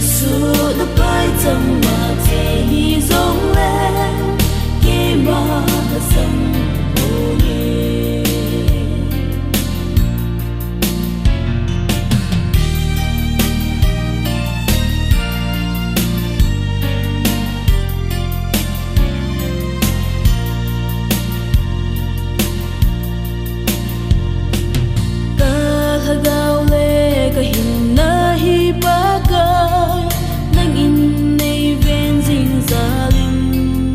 Giêsu nó bay trong mà thế giống lên khi mà ta sống vô nhé ta gao lê cái hình na hi ba cái nang in nei ven ding za lim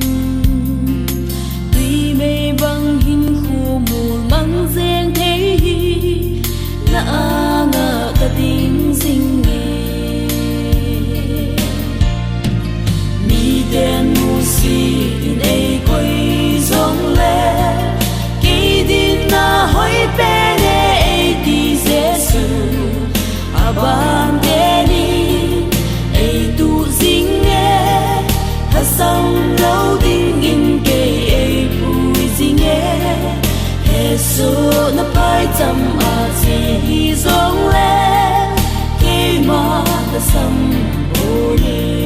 tuy mê băng hin khu mù mang giang thế hi na nga ta tiếng ding nghe mi đen mu si in ai coi giống lẽ kỳ din na hoi pe ne di Giêsu aban deni ai tu ding nghe ta song lâu ding in ke ai pui ding nghe Giêsu na pai cham a chi zong le ke ma ta sam o ye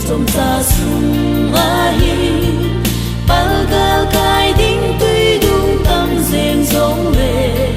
trong xa sung a hi pal gal kai ding tui dung tâm riêng giống lệ